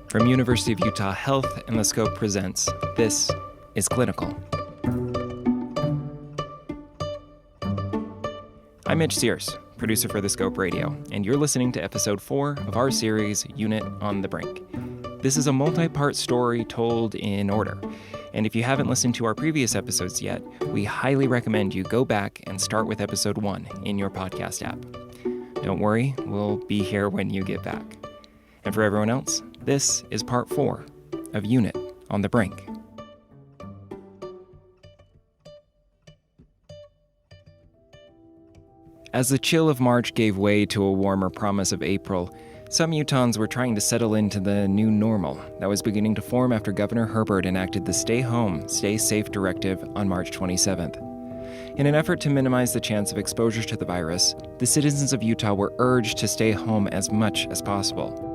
From University of Utah Health and The Scope presents, this is Clinical. I'm Mitch Sears, producer for The Scope Radio, and you're listening to episode 4 of our series, Unit on the Brink. This is a multi-part story told in order, and if you haven't listened to our previous episodes yet, we highly recommend you go back and start with episode 1 in your podcast app. Don't worry, we'll be here when you get back. And for everyone else, this is part 4 of Unit on the Brink. As the chill of March gave way to a warmer promise of April, some Utahns were trying to settle into the new normal that was beginning to form after Governor Herbert enacted the Stay Home, Stay Safe directive on March 27th. In an effort to minimize the chance of exposure to the virus, the citizens of Utah were urged to stay home as much as possible.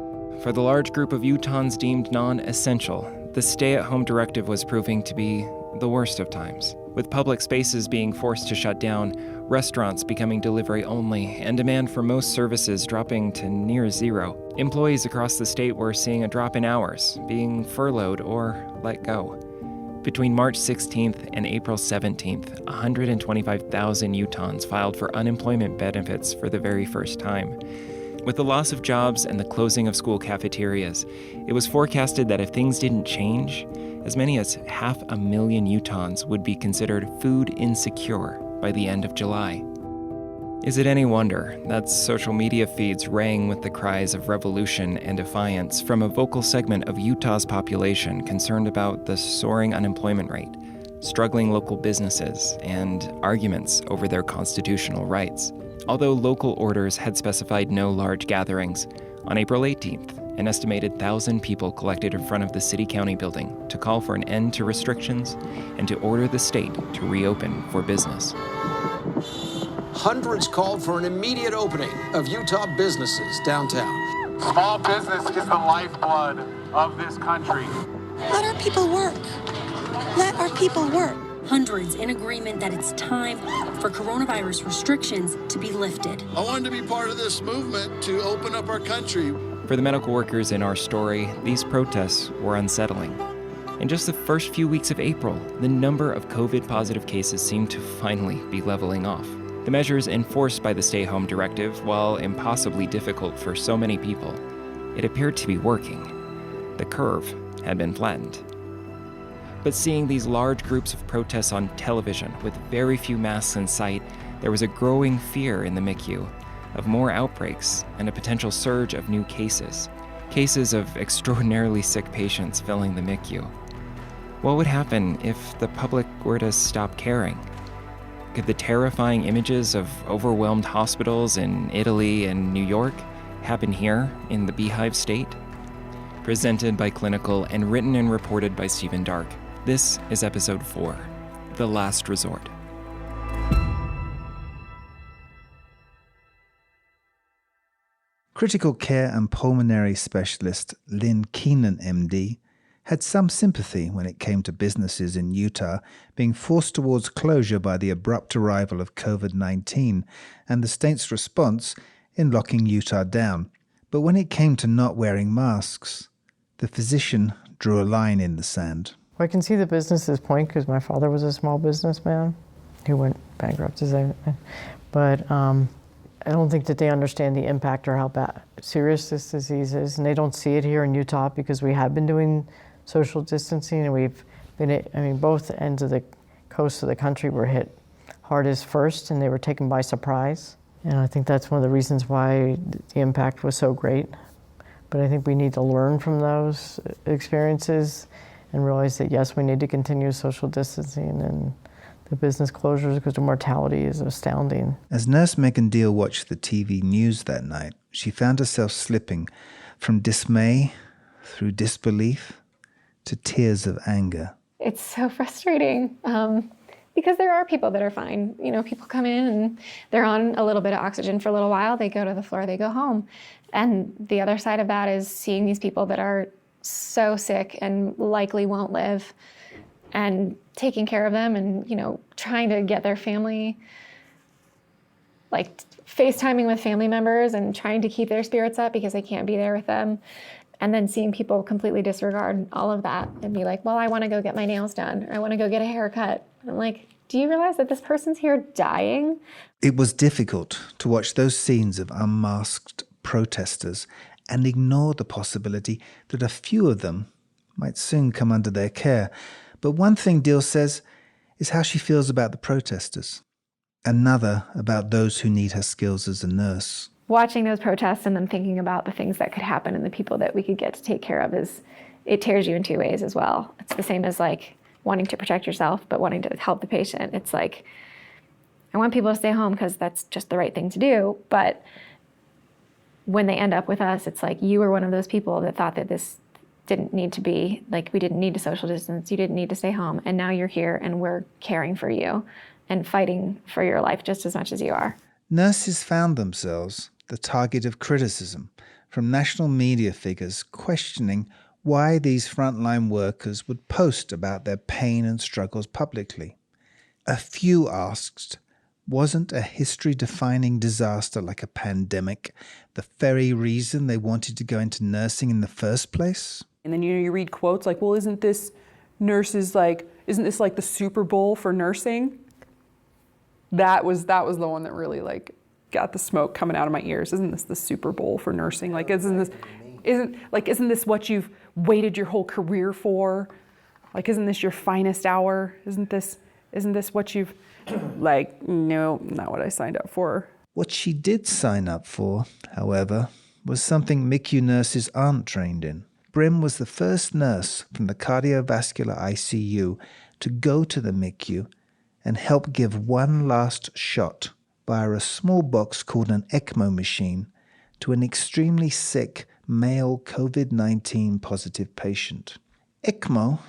For the large group of Utahns deemed non-essential, the stay-at-home directive was proving to be the worst of times, with public spaces being forced to shut down, restaurants becoming delivery only, and demand for most services dropping to near zero. Employees across the state were seeing a drop in hours, being furloughed or let go. Between March 16th and April 17th, 125,000 Utahns filed for unemployment benefits for the very first time. With the loss of jobs and the closing of school cafeterias, it was forecasted that if things didn't change, as many as 500,000 Utahns would be considered food insecure by the end of July. Is it any wonder that social media feeds rang with the cries of revolution and defiance from a vocal segment of Utah's population concerned about the soaring unemployment rate, struggling local businesses, and arguments over their constitutional rights? Although local orders had specified no large gatherings, on April 18th, an estimated 1,000 people collected in front of the city-county building to call for an end to restrictions and to order the state to reopen for business. Hundreds called for an immediate opening of Utah businesses downtown. Small business is the lifeblood of this country. Let our people work. Let our people work. Hundreds in agreement that it's time for coronavirus restrictions to be lifted. I wanted to be part of this movement to open up our country. For the medical workers in our story, these protests were unsettling. In just the first few weeks of April, the number of COVID-positive cases seemed to finally be leveling off. The measures enforced by the stay-home directive, while impossibly difficult for so many people, it appeared to be working. The curve had been flattened. But seeing these large groups of protests on television with very few masks in sight, there was a growing fear in the MICU of more outbreaks and a potential surge of new cases of extraordinarily sick patients filling the MICU. What would happen if the public were to stop caring? Could the terrifying images of overwhelmed hospitals in Italy and New York happen here in the Beehive State? Presented by Clinical and written and reported by Stephen Dark. This is episode 4, The Last Resort. Critical care and pulmonary specialist Lynn Keenan, MD, had some sympathy when it came to businesses in Utah being forced towards closure by the abrupt arrival of COVID-19 and the state's response in locking Utah down. But when it came to not wearing masks, the physician drew a line in the sand. Well, I can see the business's point because my father was a small businessman who went bankrupt, but I don't think that they understand the impact or how serious this disease is, and they don't see it here in Utah because we have been doing social distancing, and we've been, both ends of the coast of the country were hit hardest first, and they were taken by surprise, and I think that's one of the reasons why the impact was so great. But I think we need to learn from those experiences and realize that, yes, we need to continue social distancing and the business closures because the mortality is astounding. As nurse Megan Deal watched the TV news that night, she found herself slipping from dismay through disbelief to tears of anger. It's so frustrating because there are people that are fine. You know, people come in and they're on a little bit of oxygen for a little while, they go to the floor, they go home. And the other side of that is seeing these people that are so sick and likely won't live, and taking care of them and, trying to get their family, like FaceTiming with family members and trying to keep their spirits up because they can't be there with them. And then seeing people completely disregard all of that and be like, well, I want to go get my nails done, or I want to go get a haircut. I'm like, do you realize that this person's here dying? It was difficult to watch those scenes of unmasked protesters and ignore the possibility that a few of them might soon come under their care. But one thing Dil says is how she feels about the protesters. Another about those who need her skills as a nurse. Watching those protests and then thinking about the things that could happen and the people that we could get to take care of it tears you in two ways as well. It's the same as like wanting to protect yourself, but wanting to help the patient. It's like, I want people to stay home because that's just the right thing to do. But when they end up with us, it's like, you were one of those people that thought that this didn't need to be, like, we didn't need to social distance, you didn't need to stay home. And now you're here and we're caring for you and fighting for your life just as much as you are. Nurses found themselves the target of criticism from national media figures questioning why these frontline workers would post about their pain and struggles publicly. A few asked, wasn't a history-defining disaster like a pandemic the very reason they wanted to go into nursing in the first place? And then you read quotes like, well, isn't this like the Super Bowl for nursing? That was the one that really like got the smoke coming out of my ears. Isn't this the Super Bowl for nursing? Like, isn't this what you've waited your whole career for? Like, isn't this your finest hour? Isn't this what you've, like, no, not what I signed up for. What she did sign up for, however, was something MICU nurses aren't trained in. Brim was the first nurse from the cardiovascular ICU to go to the MICU and help give one last shot via a small box called an ECMO machine to an extremely sick male COVID-19 positive patient. ECMO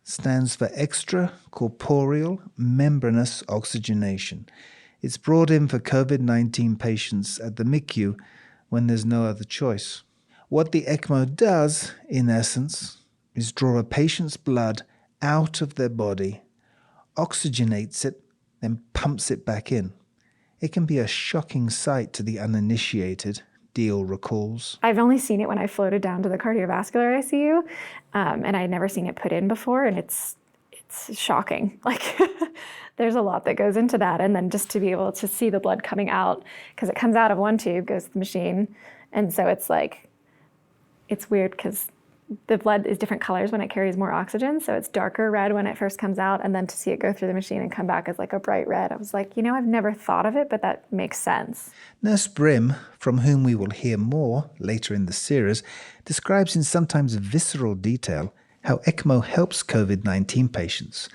stands for extracorporeal membranous oxygenation. It's brought in for COVID-19 patients at the MICU when there's no other choice. What the ECMO does, in essence, is draw a patient's blood out of their body, oxygenates it, then pumps it back in. It can be a shocking sight to the uninitiated, Dil recalls. I've only seen it when I floated down to the cardiovascular ICU, and I'd never seen it put in before, and it's shocking. Like, there's a lot that goes into that, and then just to be able to see the blood coming out, because it comes out of one tube, goes to the machine, and so it's like, it's weird because the blood is different colors when it carries more oxygen, so it's darker red when it first comes out, and then to see it go through the machine and come back as like a bright red, I was like, I've never thought of it, but that makes sense. Nurse Brim, from whom we will hear more later in the series, describes in sometimes visceral detail how ECMO helps COVID-19 patients,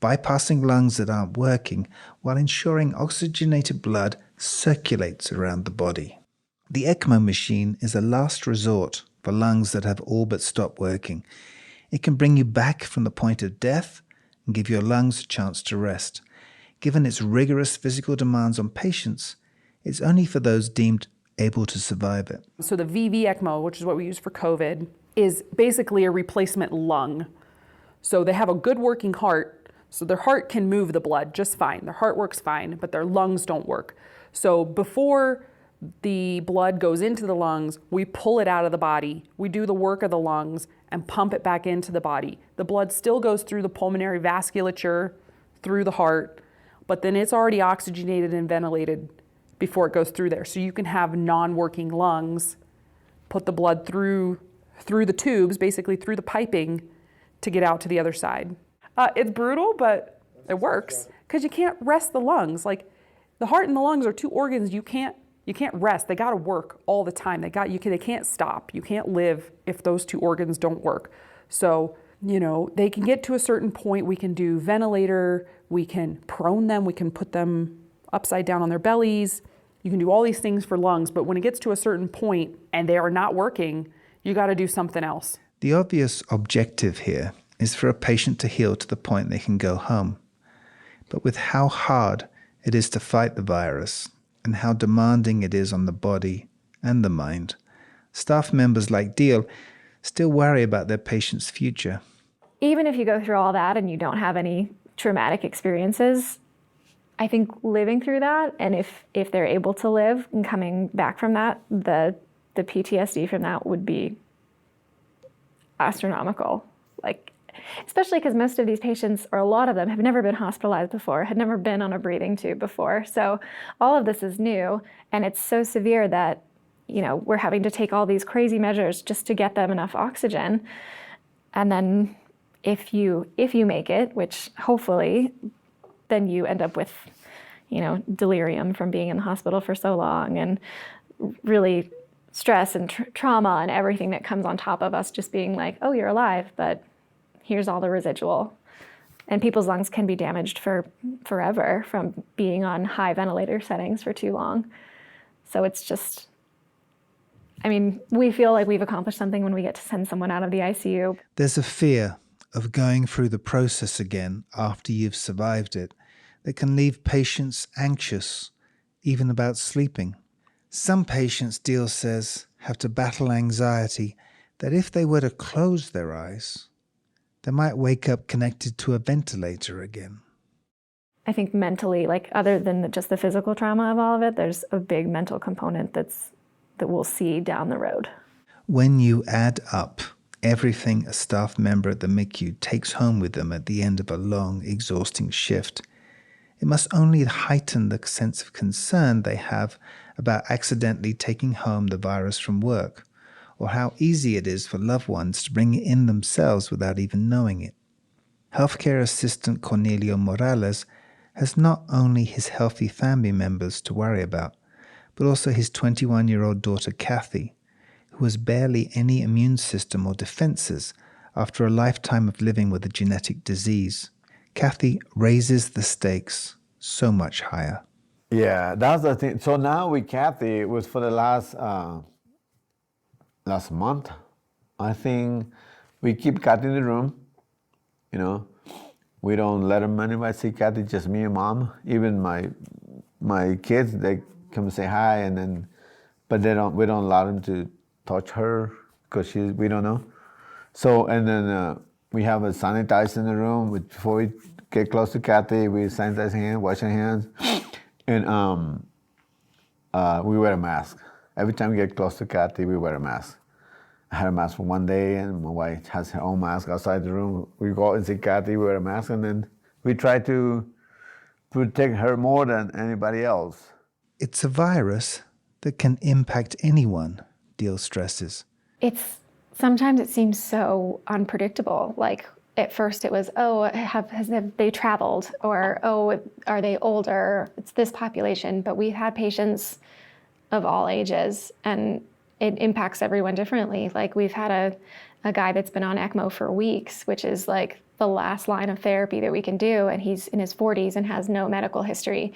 bypassing lungs that aren't working while ensuring oxygenated blood circulates around the body. The ECMO machine is a last resort for lungs that have all but stopped working. It can bring you back from the point of death and give your lungs a chance to rest. Given its rigorous physical demands on patients, it's only for those deemed able to survive it. So the VV ECMO, which is what we use for COVID, is basically a replacement lung. So they have a good working heart, so their heart can move the blood just fine. Their heart works fine, but their lungs don't work. So before the blood goes into the lungs, we pull it out of the body, we do the work of the lungs and pump it back into the body. The blood still goes through the pulmonary vasculature, through the heart, but then it's already oxygenated and ventilated before it goes through there. So you can have non-working lungs, put the blood through the tubes, basically through the piping to get out to the other side. It's brutal, but it works because you can't rest the lungs. Like, the heart and the lungs are two organs you can't rest. They got to work all the time. They can't stop. You can't live if those two organs don't work. So, they can get to a certain point. We can do ventilator. We can prone them. We can put them upside down on their bellies. You can do all these things for lungs. But when it gets to a certain point and they are not working, you got to do something else. The obvious objective here is for a patient to heal to the point they can go home. But with how hard it is to fight the virus, and how demanding it is on the body and the mind, staff members like Dil still worry about their patient's future. Even if you go through all that and you don't have any traumatic experiences, I think living through that, and if they're able to live and coming back from that, the PTSD from that would be astronomical. Like, especially because most of these patients, or a lot of them, have never been hospitalized before, had never been on a breathing tube before. So all of this is new, and it's so severe that, you know, we're having to take all these crazy measures just to get them enough oxygen. And then if you make it, which hopefully, then you end up with, you know, delirium from being in the hospital for so long, and really stress and trauma and everything that comes on top of us just being like, oh, you're alive, but here's all the residual. And people's lungs can be damaged for forever from being on high ventilator settings for too long. So it's just, I mean, we feel like we've accomplished something when we get to send someone out of the ICU. There's a fear of going through the process again after you've survived it that can leave patients anxious, even about sleeping. Some patients, Deal says, have to battle anxiety that if they were to close their eyes, they might wake up connected to a ventilator again. I think mentally, like other than just the physical trauma of all of it, there's a big mental component that we'll see down the road. When you add up everything a staff member at the MICU takes home with them at the end of a long, exhausting shift, it must only heighten the sense of concern they have about accidentally taking home the virus from work, or how easy it is for loved ones to bring it in themselves without even knowing it. Healthcare assistant Cornelio Morales has not only his healthy family members to worry about, but also his 21-year-old daughter Kathy, who has barely any immune system or defenses after a lifetime of living with a genetic disease. Kathy raises the stakes so much higher. Yeah, that's the thing. So now with Kathy, it was for the last month. I think we keep Kathy in the room, you know. We don't let anybody see Kathy, just me and Mom. Even my kids, they come and say hi, and then, but we don't allow them to touch her because we don't know. So, and then we have a sanitizer in the room. Before we get close to Kathy, we sanitize hands, wash our hands, and we wear a mask. Every time we get close to Kathy, we wear a mask. I had a mask for one day, and my wife has her own mask outside the room. We go out and see Kathy, we wear a mask, and then we try to protect her more than anybody else. It's a virus that can impact anyone, Deal stresses. Sometimes it seems so unpredictable. Like at first it was, oh, have they traveled? Or, oh, are they older? It's this population. But we've had patients of all ages, and it impacts everyone differently. Like we've had a guy that's been on ECMO for weeks, which is like the last line of therapy that we can do, and he's in his 40s and has no medical history.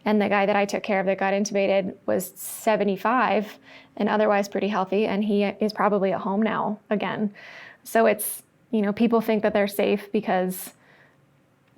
And the guy that I took care of that got intubated was 75 and otherwise pretty healthy, and he is probably at home now again. So it's, you know, people think that they're safe because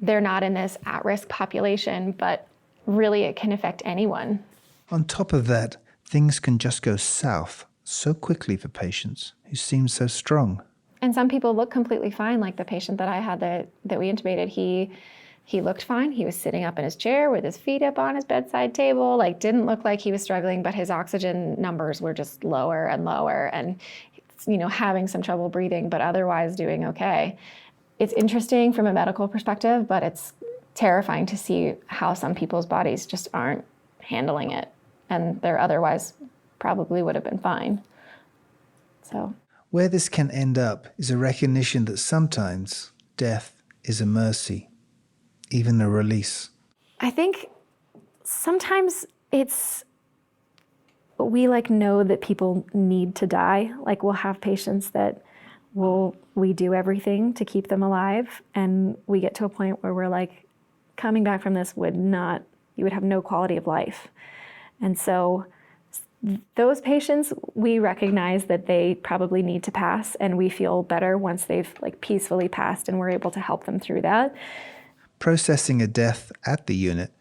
they're not in this at-risk population, but really it can affect anyone. On top of that, things can just go south so quickly for patients who seem so strong. And some people look completely fine, like the patient that I had that we intubated. He looked fine. He was sitting up in his chair with his feet up on his bedside table, like didn't look like he was struggling, but his oxygen numbers were just lower and lower, and, you know, having some trouble breathing, but otherwise doing okay. It's interesting from a medical perspective, but it's terrifying to see how some people's bodies just aren't handling it, and they're otherwise probably would have been fine. So where this can end up is a recognition that sometimes death is a mercy, even a release. I think sometimes we know that people need to die. Like we'll have patients that we do everything to keep them alive, and we get to a point where we're like, coming back from this you would have no quality of life. And so those patients, we recognize that they probably need to pass, and we feel better once they've peacefully passed and we're able to help them through that. Processing a death at the unit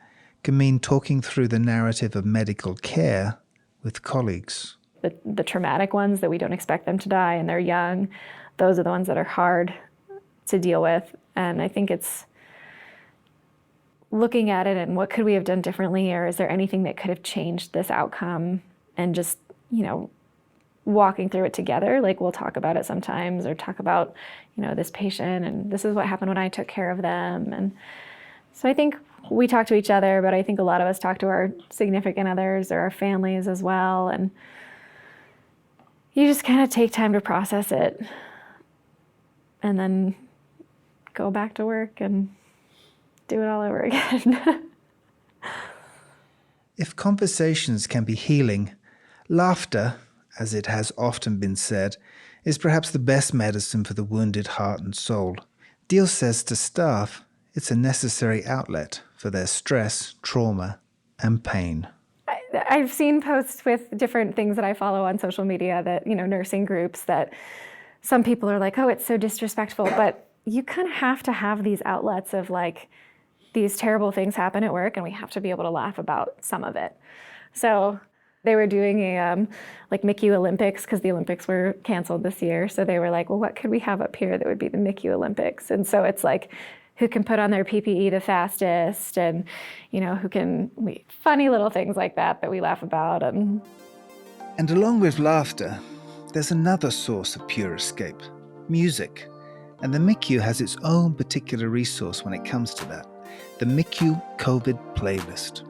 can mean talking through the narrative of medical care with colleagues. The traumatic ones that we don't expect them to die and they're young, those are the ones that are hard to deal with. And I think it's looking at it and what could we have done differently, or is there anything that could have changed this outcome, and just, walking through it together. Like we'll talk about it sometimes, or talk about, this patient and this is what happened when I took care of them. And so I think we talk to each other, but I think a lot of us talk to our significant others or our families as well. And you just kind of take time to process it and then go back to work and do it all over again. If conversations can be healing, laughter, as it has often been said, is perhaps the best medicine for the wounded heart and soul. Deal says to staff, it's a necessary outlet for their stress, trauma, and pain. I've seen posts with different things that I follow on social media that, nursing groups, that some people are like, oh, it's so disrespectful. But you kind of have to have these outlets of like, these terrible things happen at work and we have to be able to laugh about some of it. So they were doing a MICU Olympics because the Olympics were canceled this year. So they were like, well, what could we have up here that would be the MICU Olympics? And so it's like, who can put on their PPE the fastest, and who can, funny little things like that we laugh about. And along with laughter, there's another source of pure escape, music. And the MICU has its own particular resource when it comes to that, the MICU COVID playlist.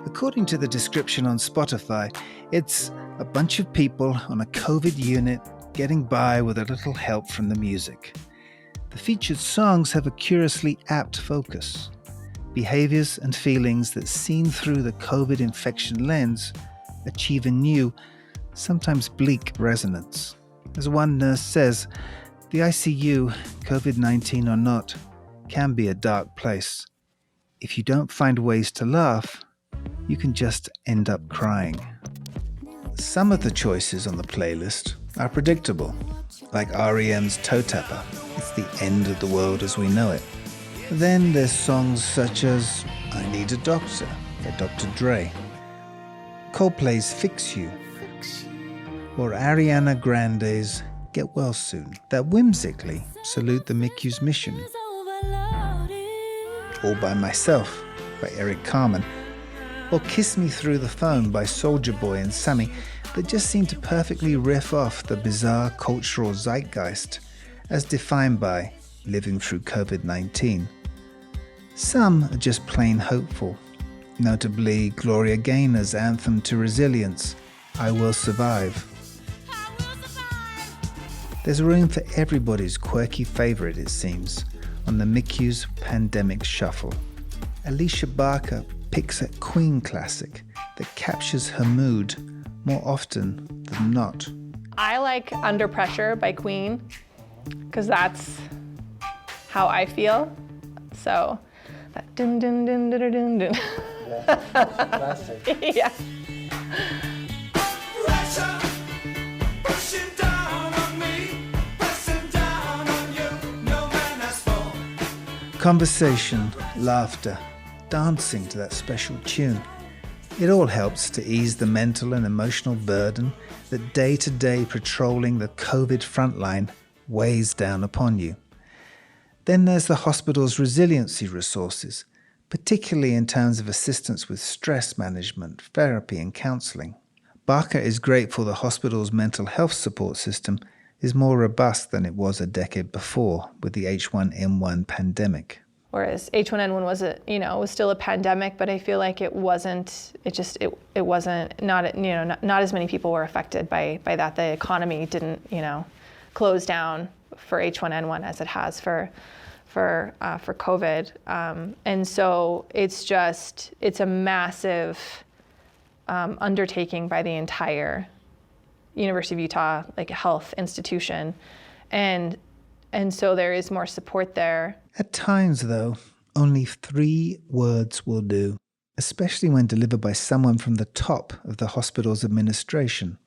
According to the description on Spotify, it's a bunch of people on a COVID unit getting by with a little help from the music. The featured songs have a curiously apt focus. Behaviors and feelings that, seen through the COVID infection lens, achieve a new, sometimes bleak resonance. As one nurse says, the ICU, COVID-19 or not, can be a dark place. If you don't find ways to laugh, you can just end up crying. Some of the choices on the playlist are predictable, like R.E.M's Toe Tapper, It's the End of the World as We Know It. Then there's songs such as I Need a Doctor by Dr. Dre, Coldplay's Fix You, or Ariana Grande's Get Well Soon, that whimsically salute the MICU's mission. All By Myself by Eric Carmen, or Kiss Me Through the Phone by Soulja Boy and Sammy, that just seem to perfectly riff off the bizarre cultural zeitgeist as defined by living through COVID-19. Some are just plain hopeful, notably Gloria Gaynor's anthem to resilience, I Will Survive. There's room for everybody's quirky favourite, it seems, on the MICU's Pandemic Shuffle. Alicia Barker picks a Queen classic that captures her mood more often than not. I like Under Pressure by Queen because that's how I feel. So that dun dun dun dun dun dun. Classic. Yeah. Conversation, laughter, dancing to that special tune. It all helps to ease the mental and emotional burden that day-to-day patrolling the COVID frontline weighs down upon you. Then there's the hospital's resiliency resources, particularly in terms of assistance with stress management, therapy and counselling. Barker is grateful the hospital's mental health support system is more robust than it was a decade before with the H1N1 pandemic. Whereas H1N1 was still a pandemic, but I feel like it wasn't not as many people were affected by that. The economy didn't, close down for H1N1 as it has for COVID. And so it's a massive undertaking by the entire University of Utah health institution, and so there is more support there. At times, though, only 3 words will do, especially when delivered by someone from the top of the hospital's administration,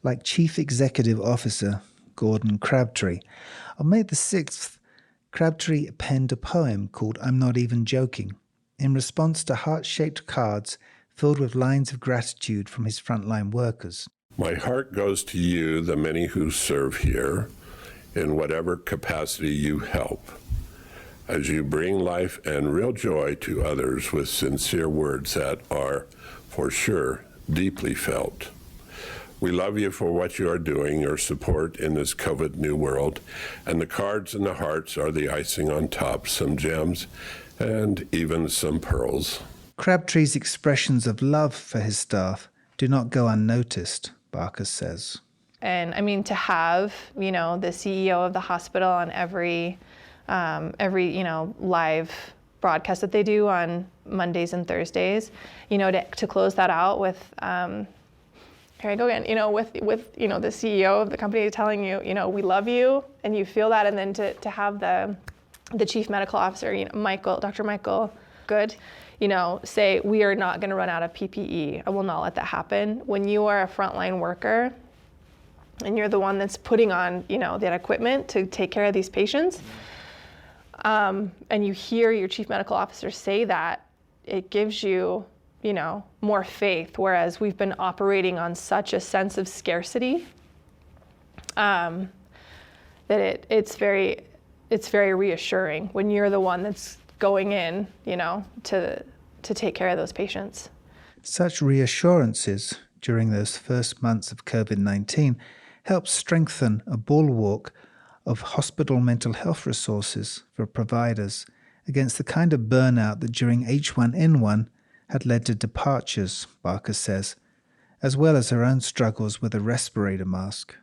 like Chief Executive Officer Gordon Crabtree. On May the 6th, Crabtree penned a poem called I'm Not Even Joking, in response to heart-shaped cards filled with lines of gratitude from his frontline workers. My heart goes to you, the many who serve here, in whatever capacity you help, as you bring life and real joy to others with sincere words that are, for sure, deeply felt. We love you for what you are doing, your support in this COVID new world, and the cards and the hearts are the icing on top, some gems, and even some pearls. Crabtree's expressions of love for his staff do not go unnoticed, Barker says. And I mean, to have, the CEO of the hospital on every live broadcast that they do on Mondays and Thursdays, to close that out with, here I go again, with the CEO of the company telling you, we love you, and you feel that, and then to have the chief medical officer, Dr. Michael Good, say, we are not going to run out of PPE. I will not let that happen. When you are a frontline worker and you're the one that's putting on, that equipment to take care of these patients, and you hear your chief medical officer say that, it gives you, more faith, whereas we've been operating on such a sense of scarcity that it's very reassuring when you're the one that's going in, to take care of those patients. Such reassurances during those first months of COVID-19 helped strengthen a bulwark of hospital mental health resources for providers against the kind of burnout that during H1N1 had led to departures, Barker says, as well as her own struggles with a respirator mask.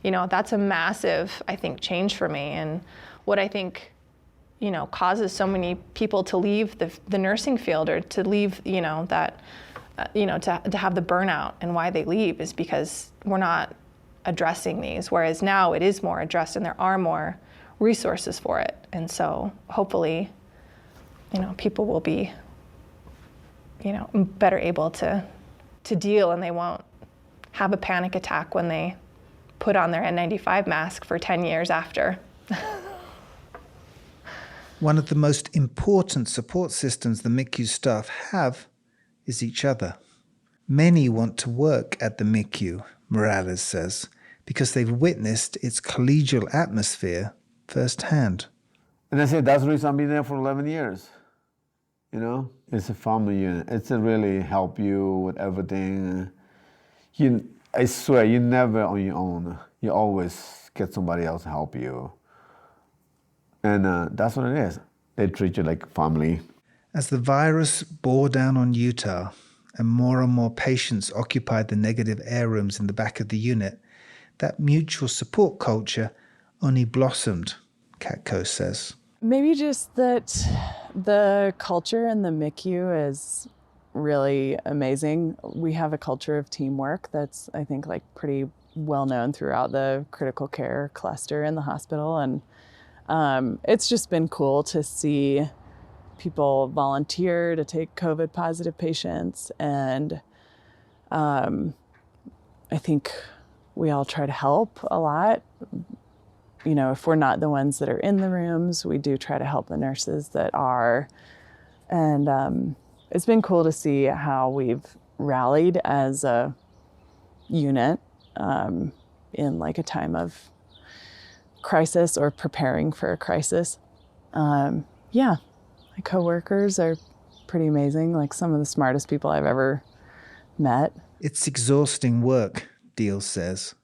That's a massive, I think, change for me, and what I think causes so many people to leave the nursing field, or to leave, to have the burnout, and why they leave is because we're not addressing these, whereas now it is more addressed and there are more resources for it. And so hopefully, people will be, better able to deal, and they won't have a panic attack when they put on their N95 mask for 10 years after. One of the most important support systems the MICU staff have is each other. Many want to work at the MICU, Morales says, because they've witnessed its collegial atmosphere firsthand. And I say that's the reason I've been there for 11 years. It's a family unit. It's a really help you with everything. I swear, you're never on your own. You always get somebody else to help you. And that's what it is. They treat you like family. As the virus bore down on Utah and more patients occupied the negative air rooms in the back of the unit, that mutual support culture only blossomed, Katko says. Maybe just that the culture in the MICU is really amazing. We have a culture of teamwork that's, I think, pretty well known throughout the critical care cluster in the hospital. And it's just been cool to see people volunteer to take COVID positive patients. And I think we all try to help a lot. If we're not the ones that are in the rooms, we do try to help the nurses that are. And it's been cool to see how we've rallied as a unit in a time of crisis or preparing for a crisis. My coworkers are pretty amazing, some of the smartest people I've ever met. It's exhausting work, Deal says,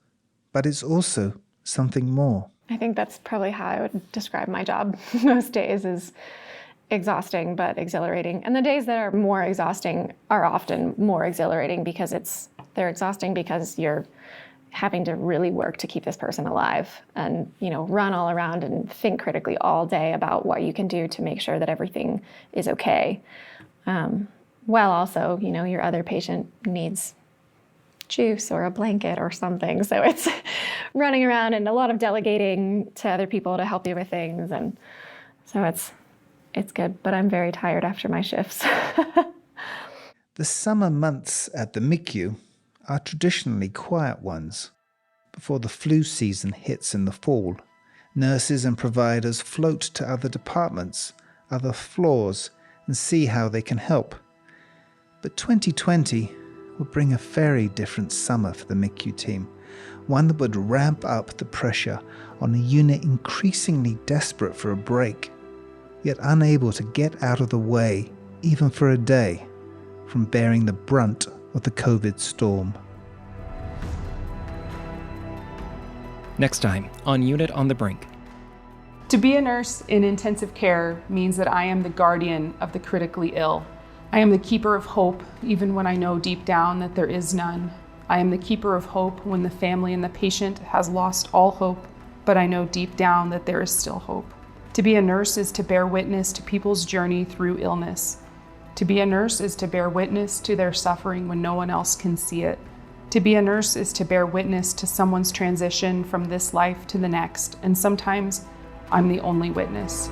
but it's also something more. I think that's probably how I would describe my job most days, is exhausting but exhilarating. And the days that are more exhausting are often more exhilarating because they're exhausting because you're having to really work to keep this person alive and, run all around and think critically all day about what you can do to make sure that everything is okay. While also, your other patient needs juice or a blanket or something. So it's running around and a lot of delegating to other people to help you with things. And so it's good, but I'm very tired after my shifts. The summer months at the MICU are traditionally quiet ones. Before the flu season hits in the fall, nurses and providers float to other departments, other floors, and see how they can help. But 2020 would bring a very different summer for the MICU team, one that would ramp up the pressure on a unit increasingly desperate for a break, yet unable to get out of the way, even for a day, from bearing the brunt of the COVID storm. Next time on Unit on the Brink. To be a nurse in intensive care means that I am the guardian of the critically ill. I am the keeper of hope, even when I know deep down that there is none. I am the keeper of hope when the family and the patient has lost all hope, but I know deep down that there is still hope. To be a nurse is to bear witness to people's journey through illness. To be a nurse is to bear witness to their suffering when no one else can see it. To be a nurse is to bear witness to someone's transition from this life to the next, and sometimes I'm the only witness.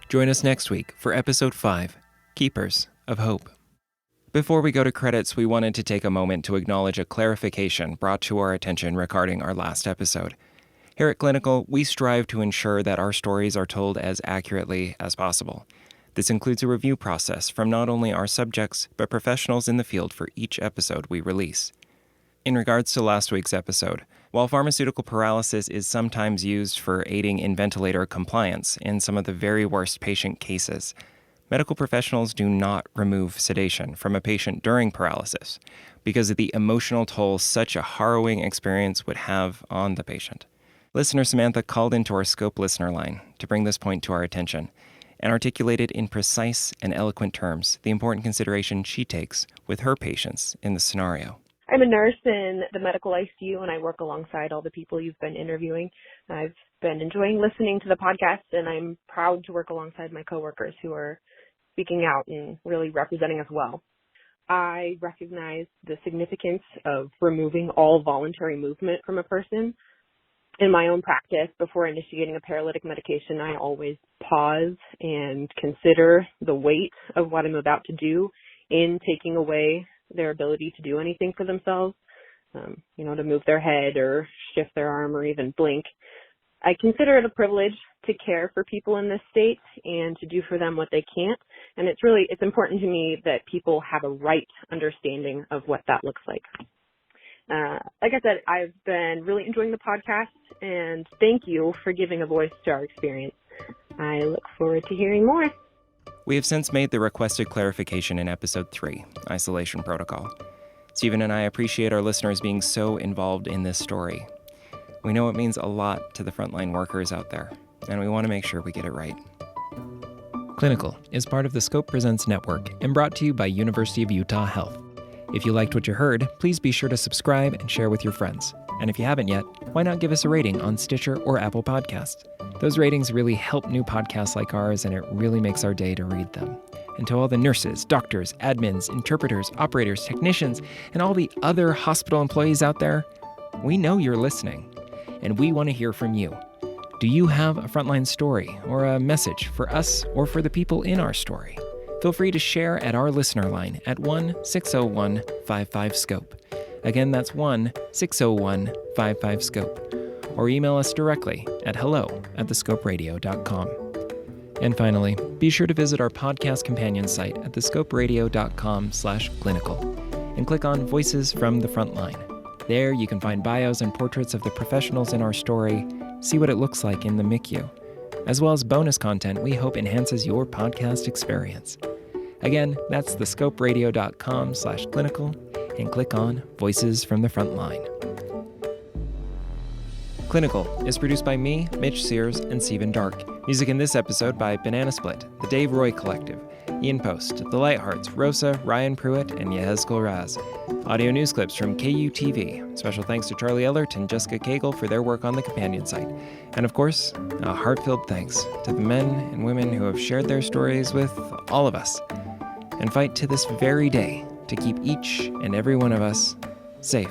Join us next week for Episode 5, Keepers of Hope. Before we go to credits, we wanted to take a moment to acknowledge a clarification brought to our attention regarding our last episode. Here at Clinical, we strive to ensure that our stories are told as accurately as possible. This includes a review process from not only our subjects, but professionals in the field for each episode we release. In regards to last week's episode, while pharmaceutical paralysis is sometimes used for aiding in ventilator compliance in some of the very worst patient cases, medical professionals do not remove sedation from a patient during paralysis because of the emotional toll such a harrowing experience would have on the patient. Listener Samantha called into our Scope listener line to bring this point to our attention and articulated in precise and eloquent terms the important consideration she takes with her patients in the scenario. I'm a nurse in the medical ICU, and I work alongside all the people you've been interviewing. I've been enjoying listening to the podcast, and I'm proud to work alongside my coworkers who are speaking out and really representing us well. I recognize the significance of removing all voluntary movement from a person. In my own practice, before initiating a paralytic medication, I always pause and consider the weight of what I'm about to do in taking away their ability to do anything for themselves, to move their head or shift their arm or even blink. I consider it a privilege to care for people in this state and to do for them what they can't. And it's important to me that people have a right understanding of what that looks like. Like I said, I've been really enjoying the podcast, and thank you for giving a voice to our experience. I look forward to hearing more. We have since made the requested clarification in Episode 3, Isolation Protocol. Stephen and I appreciate our listeners being so involved in this story. We know it means a lot to the frontline workers out there, and we want to make sure we get it right. Clinical is part of the Scope Presents Network and brought to you by University of Utah Health. If you liked what you heard, please be sure to subscribe and share with your friends. And if you haven't yet, why not give us a rating on Stitcher or Apple Podcasts? Those ratings really help new podcasts like ours, and it really makes our day to read them. And to all the nurses, doctors, admins, interpreters, operators, technicians, and all the other hospital employees out there, we know you're listening, and we want to hear from you. Do you have a frontline story or a message for us or for the people in our story? Feel free to share at our listener line at 1-601-55-SCOPE. Again, that's 1-601-55-SCOPE. Or email us directly at hello@thescoperadio.com. And finally, be sure to visit our podcast companion site at thescoperadio.com/clinical and click on Voices from the Frontline. There you can find bios and portraits of the professionals in our story, see what it looks like in the MICU, as well as bonus content we hope enhances your podcast experience. Again, that's thescoperadio.com/clinical and click on Voices from the Frontline. Clinical is produced by me, Mitch Sears, and Stephen Dark. Music in this episode by Banana Split, The Dave Roy Collective, Ian Post, The Lighthearts, Rosa, Ryan Pruitt, and Yehezkel Raz. Audio news clips from KUTV. Special thanks to Charlie Ellert and Jessica Cagle for their work on the companion site. And of course, a heartfelt thanks to the men and women who have shared their stories with all of us and fight to this very day to keep each and every one of us safe